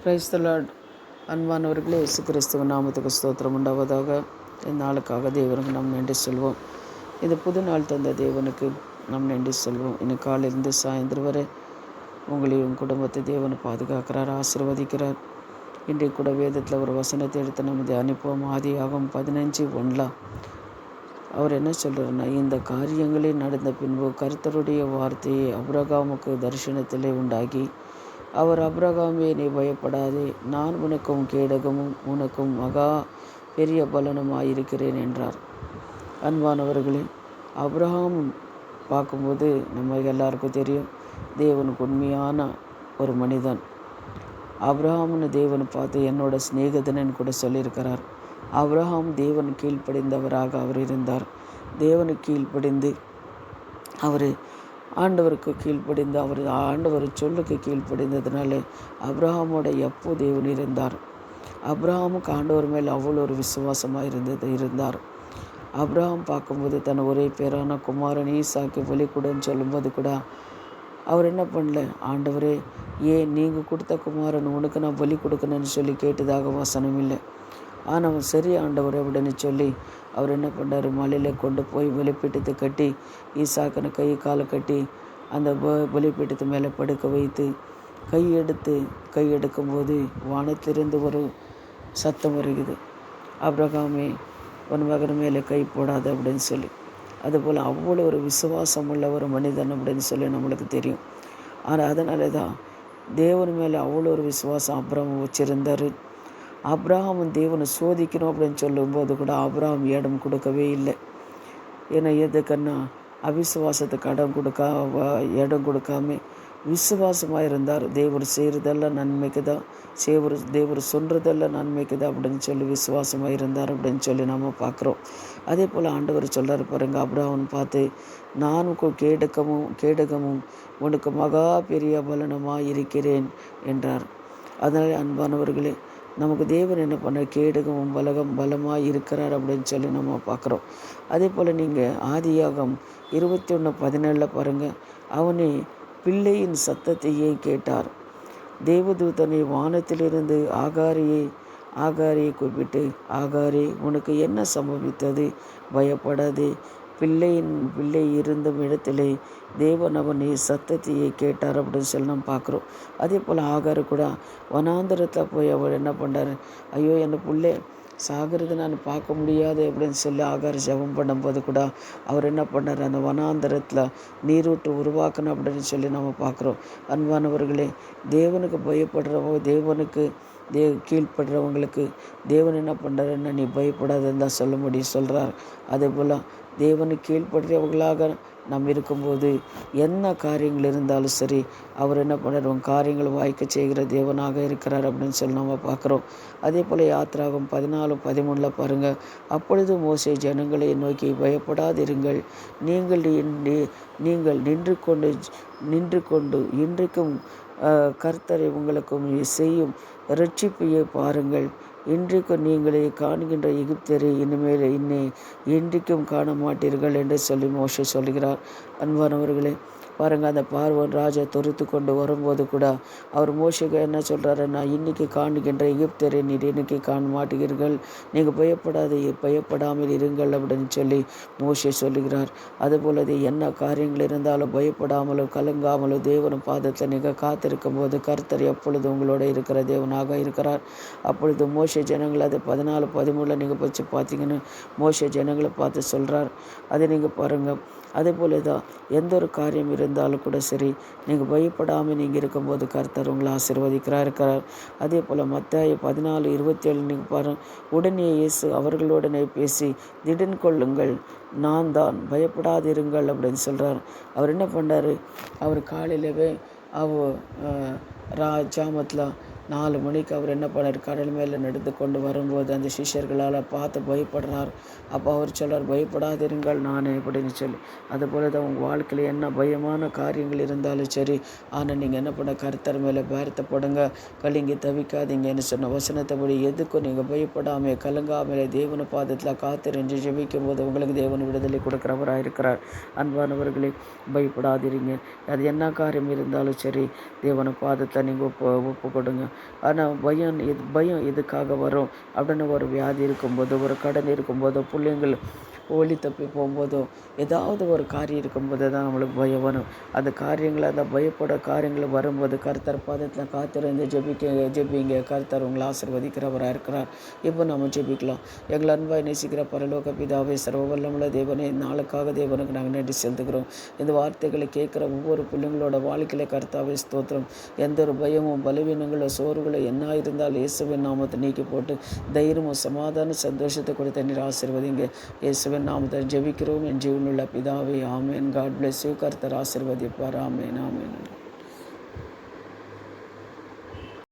Praise the Lord. அன்பானவர்களே, இயேசு கிறிஸ்துவ நாமத்துக்கு ஸ்தோத்திரம் உண்டாவதாக. இந்நாளுக்காக தேவனுக்கு நாம் நன்றி சொல்வோம். இந்த புது நாள் தந்த தேவனுக்கு நாம் நன்றி சொல்வோம். இன்னும் காலையிலிருந்து சாயந்தரம் வரை உங்களையும் குடும்பத்தை தேவனை பாதுகாக்கிறார், ஆசீர்வதிக்கிறார். இன்றைக்கு கூட வேதத்தில் ஒரு வசனத்தை எடுத்து நம்ம தியானிப்போம். ஆதியாகமம் 15:1 அவர் என்ன சொல்கிறாருன்னா, இந்த காரியங்களே நடந்த பின்பு கர்த்தருடைய வார்த்தையை ஆபிரகாமுக்கு தரிசனத்திலே உண்டாகி, அவர் ஆபிரகாமே, நீ பயப்படாதே, நான் உனக்கும் கேடகமும் உனக்கும் மகா பெரிய பலனுமாயிருக்கிறேன் என்றார். அன்பானவர்களே, ஆபிரகாம் பார்க்கும்போது நம்ம எல்லாருக்கும் தெரியும், தேவனுக்கு உண்மையான ஒரு மனிதன். ஆபிரகாம்னு தேவனை பார்த்து என்னோட சிநேகிதனன்னு கூட சொல்லியிருக்கிறார். ஆபிரகாம் தேவன் கீழ்ப்படிந்தவராக அவர் இருந்தார். தேவனுக்கு கீழ்ப்படிந்து அவர் ஆண்டவருக்கு கீழ்ப்படிந்து அவர் ஆண்டவர் சொல்லுக்கு கீழ்ப்படிந்ததுனால ஆபிரகாமோட எப்போ தேவன் இருந்தார். ஆபிரகாமுக்கு ஆண்டவர் மேல் அவ்வளோ ஒரு விசுவாசமாக இருந்தார். ஆபிரகாம் பார்க்கும்போது தன் ஒரே பேரான குமாரன் ஈசாக்கு பலி கொடுன்னு சொல்லும்போது கூட அவர் என்ன பண்ணல, ஆண்டவரே, ஏன் நீங்கள் கொடுத்த குமாரன் உனக்கு நான் பலி கொடுக்கணும்னு சொல்லி கேட்டதாக வசனம் இல்லை. ஆனால் சரி ஆண்டவர் அப்படின்னு சொல்லி அவர் என்ன பண்ணார், மலையில் கொண்டு போய் பலிபீட்டத்தை கட்டி ஈசாக்கனை கை காலை கட்டி அந்த பலிபீட்டத்து மேலே படுக்க வைத்து கை எடுக்கும்போது வானத்திலிருந்து ஒரு சத்தம் வருகிறது, ஆபிரகாமே, உன் மகன் மேலே கை போடாது அப்படின்னு சொல்லி. அதுபோல் அவ்வளோ ஒரு விசுவாசம் உள்ள ஒரு மனிதன் அப்படின்னு சொல்லி நம்மளுக்கு தெரியும். ஆனால் அதனால தான் தேவன் மேலே அவ்வளோ ஒரு விசுவாசம் ஆபிரகாம் வச்சுருந்தார். ஆபிரகாம் தேவனை சோதிக்கணும் அப்படின்னு சொல்லும்போது கூட ஆபிரகாம் இடம் கொடுக்கவே இல்லை. ஏன்னா எதுக்குன்னா அவிசுவாசத்துக்கு இடம் கொடுக்காம விசுவாசமாக இருந்தார். தேவர் செய்கிறதெல்லாம் நன்மைக்கு தான், தேவர் சொல்கிறதெல்லாம் நன்மைக்கு தான் அப்படின்னு சொல்லி விசுவாசமாக இருந்தார் அப்படின்னு சொல்லி நம்ம பார்க்குறோம். அதே போல் ஆண்டவர் சொல்கிறார் பாருங்க, ஆபிரகாம் பார்த்து, நான் கேடகமும் உனக்கு மகா பெரிய பலனமாக இருக்கிறேன் என்றார். அதனால் அன்பானவர்களே, நமக்கு தேவன் என்ன பண்ண கேடகமும் பலமாக இருக்கிறார் அப்படின்னு சொல்லி நம்ம பார்க்குறோம். அதே போல் நீங்கள் ஆதியாகமம் 21:17 பாருங்கள், அவனே பிள்ளையின் சத்தத்தையே கேட்டார். தேவதூதனை வானத்திலிருந்து ஆகாரியை கூப்பிட்டு, ஆகாரே, உனக்கு என்ன சம்பவித்தது? பயப்படாதே, பிள்ளை இருந்த இடத்திலே தேவன் அவனை சத்தத்தையே கேட்டார் அப்படின்னு சொல்லி நம்ம பார்க்குறோம். அதே போல் ஆகார் கூட வனாந்தரத்தில் போய் அவர் என்ன பண்ணுறாரு, ஐயோ, என் பிள்ளை சாகிறது நான் பார்க்க முடியாது அப்படின்னு சொல்லி ஆகார் ஜெபம் பண்ணும்போது கூட அவர் என்ன பண்ணார், அந்த வனாந்தரத்தில் நீரூட்டு உருவாக்கணும் அப்படின்னு சொல்லி நம்ம பார்க்குறோம். அன்பானவர்களே, தேவனுக்கு பயப்படுறவங்க, தேவனுக்கு கீழ்ப்படுறவங்களுக்கு தேவன் என்ன பண்ணுறாருன்னா, நீ பயப்படாதுன்னு தான் சொல்கிறார். அதே போல் தேவனுக்கு கீழ்ப்படுறவர்களாக நாம் இருக்கும்போது என்ன காரியங்கள் இருந்தாலும் சரி, அவர் என்ன பண்ணுறார், உன் காரியங்கள் வாய்க்க செய்கிற தேவனாக இருக்கிறார் அப்படின்னு சொல்லி நம்ம பார்க்குறோம். அதே போல் யாத்திராகமம் 14:13 பாருங்கள், அப்பொழுது மோசே ஜனங்களை நோக்கி, பயப்படாதிருங்கள், நீங்கள் நின்று கொண்டு இன்றைக்கும் கர்த்தரை உங்களுக்கும் செய்யும் இரட்சிப்பையை பாருங்கள். இன்றைக்கு நீங்களே காண்கின்ற எகிப்தியரை இனிமேல் இன்றைக்கும் காண மாட்டீர்கள் என்று சொல்லி மோசே சொல்கிறார். அன்பானவர்களே, பாருங்கள், அந்த பார்வோன் ராஜா துரத்து கொண்டு வரும்போது கூட அவர் மோசேக்கு என்ன சொல்கிறாருன்னா, இன்றைக்கி காணுகின்ற எகிப்தியரை நீர் இன்றைக்கி காண மாட்டீர்கள், நீங்கள் பயப்படாமல் இருங்கள் அப்படின்னு சொல்லி மோசே சொல்லுகிறார். அதுபோல் என்ன காரியங்கள் இருந்தாலும் பயப்படாமலோ கலங்காமலோ தேவன் பாதத்தில் நீங்கள் காத்திருக்கும் போது கர்த்தர் எப்பொழுது உங்களோட இருக்கிற தேவனாக இருக்கிறார். அப்பொழுது மோசே ஜனங்கள் அது 14:13 நீங்கள் வச்சு பார்த்தீங்கன்னு மோசே ஜனங்களை பார்த்து சொல்கிறார். அதை நீங்கள் பாருங்கள். அதே போல் தான் எந்த ஒரு காரியம் இருந்தாலும் கூட சரி, நீங்கள் பயப்படாமல் நீங்கள் இருக்கும்போது கர்த்தர் உங்களை இருக்கிறார். அதே போல் மத்தேயு 14:27 நீங்கள் பாருங்கள், உடனே இயேசு அவர்களுடனே பேசி, திடன் கொள்ளுங்கள், நான் தான், பயப்படாதிருங்கள் அப்படின்னு சொல்கிறார். அவர் என்ன பண்ணார், அவர் காலையிலவே ஜாமத்தில் 4 மணிக்கு அவர் என்ன பண்ணார், கடல் மேலே நடந்து கொண்டு வரும்போது அந்த சிஷ்யர்களால் பார்த்து பயப்படுறார். அப்போ அவர் சொல்கிறார், பயப்படாதிருங்கள் நானே அப்படின்னு சொல்லி. அதுபோல் தான் உங்கள் வாழ்க்கையில் என்ன பயமான காரியங்கள் இருந்தாலும் சரி, ஆனால் நீங்கள் என்ன பண்ண, கர்த்தர் மேலே பாரத்தை போடுங்க, கலங்கி தவிக்காதீங்கன்னு சொன்ன வசனத்தைப்படி எதுக்கும் நீங்கள் பயப்படாமல் கலங்காமலே தேவன பாதத்தில் காத்திருந்து ஜெபிக்கும் போது உங்களுக்கு தேவன் விடுதலை கொடுக்குறவராக இருக்கிறார். அன்பானவர்களே, பயப்படாதிருங்க. அது என்ன காரியம் இருந்தாலும் சரி, தேவன பாதத்தை நீங்கள் ஒப்பு கொடுங்க. ஆனால் பயம் எதுக்காக வரும் அப்படின்னு ஒரு வியாதி இருக்கும்போதோ, ஒரு கடன் இருக்கும்போதோ, பிள்ளைங்கள் ஒளி தப்பி போகும்போதோ, ஏதாவது ஒரு காரியம் இருக்கும்போது தான் நம்மளுக்கு பயம் வரும். அந்த பயப்பட காரியங்கள் வரும்போது கர்த்தர் பாதத்தில் காத்திருந்து ஜெபிங்க. கர்த்தர் உங்களை ஆசீர்வதிக்கிறவராக இருக்கிறார். இப்போ நம்ம ஜெபிக்கலாம். எங்கள் அன்பாய் நேசிக்கிற பரலோக பிதாவே, சர்வ வல்லமுள்ள தேவனே, நாளுக்காக தேவனுக்கு நாங்கள் நன்றி செலுத்துகிறோம். இந்த வார்த்தைகளை கேட்குற ஒவ்வொரு பிள்ளைங்களோட வாழ்க்கையில் கர்த்தாவே ஸ்தோத்திரம். எந்த ஒரு பயமும் பலவீனங்களோ சோர்வுகளோ என்ன இருந்தால் இயேசுவின் நாமத்தை நீக்கி போட்டு தைரியமும் சமாதான சந்தோஷத்தை கொடுத்து நீர் ஆசீர்வதிங்க. இயேசுவின் நாமத்தை ஜெபிக்கிறோம் என் ஜீவனுள்ள பிதாவே. ஆமேன். God bless you. கர்த்தர் ஆசீர்வதிப்பார். ஆமேன். ஆமேன்.